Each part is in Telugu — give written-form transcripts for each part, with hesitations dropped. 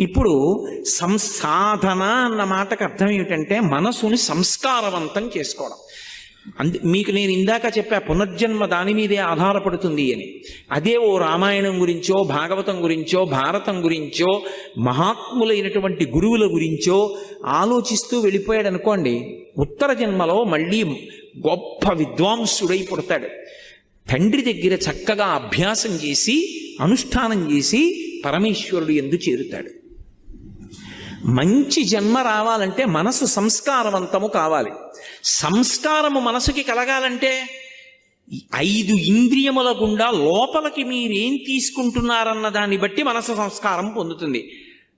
ఇప్పుడు సాధన అన్న మాటకు అర్థం ఏమిటంటే మనసుని సంస్కారవంతం చేసుకోవడం. మీకు నేను ఇందాక చెప్పా పునర్జన్మ దాని మీదే ఆధారపడుతుంది అని. అదే ఓ రామాయణం గురించో భాగవతం గురించో భారతం గురించో మహాత్ములైనటువంటి గురువుల గురించో ఆలోచిస్తూ వెళ్ళిపోయాడు అనుకోండి, ఉత్తర జన్మలో మళ్ళీ గొప్ప విద్వాంసుడై పుడతాడు. తండ్రి దగ్గర చక్కగా అభ్యాసం చేసి అనుష్ఠానం చేసి పరమేశ్వరుడు యందు చేరుతాడు. మంచి జన్మ రావాలంటే మనసు సంస్కారవంతము కావాలి. సంస్కారము మనసుకి కలగాలంటే 5 ఇంద్రియముల గుండా లోపలికి మీరేం తీసుకుంటున్నారన్న దాన్ని బట్టి మనసు సంస్కారం పొందుతుంది.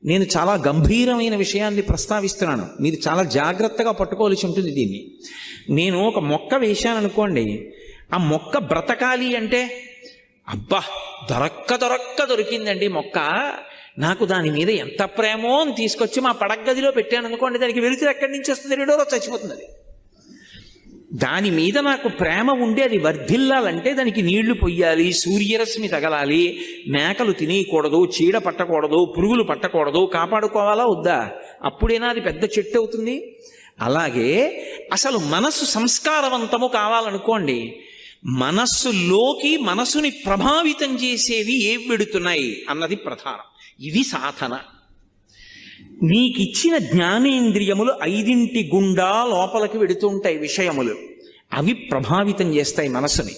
నేను చాలా గంభీరమైన విషయాన్ని ప్రస్తావిస్తున్నాను, మీరు చాలా జాగ్రత్తగా పట్టుకోవాల్సి ఉంటుంది దీన్ని. నేను ఒక మొక్క వేశాను అనుకోండి, ఆ మొక్క బ్రతకాలి అంటే అబ్బా దొరికిందండి మొక్క, నాకు దాని మీద ఎంత ప్రేమో అని తీసుకొచ్చి మా పడగదిలో పెట్టాను అనుకోండి, దానికి వెలుతురు ఎక్కడి నుంచి వస్తుంది? 2 రోజులు చచ్చిపోతుంది. అది దాని మీద నాకు ప్రేమ ఉండి అది వర్ధిల్లాలంటే దానికి నీళ్లు పొయ్యాలి, సూర్యరశ్మి తగలాలి, మేకలు తినేయకూడదు, చీడ పట్టకూడదు, పురుగులు పట్టకూడదు, కాపాడుకోవాలా వద్దా? అప్పుడైనా అది పెద్ద చెట్టు అవుతుంది. అలాగే అసలు మనస్సు సంస్కారవంతము కావాలనుకోండి, మనస్సులోకి మనసుని ప్రభావితం చేసేవి ఏవి పెడుతున్నాయి అన్నది ప్రధానం. ఇది సాధన. నీకిచ్చిన జ్ఞానేంద్రియములు 5 గుండా లోపలికి వెడుతుంటాయి విషయములు, అవి ప్రభావితం చేస్తాయి మనసుని.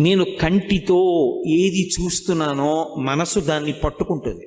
నేను కంటితో ఏది చూస్తున్నానో మనసు దాన్ని పట్టుకుంటుంది.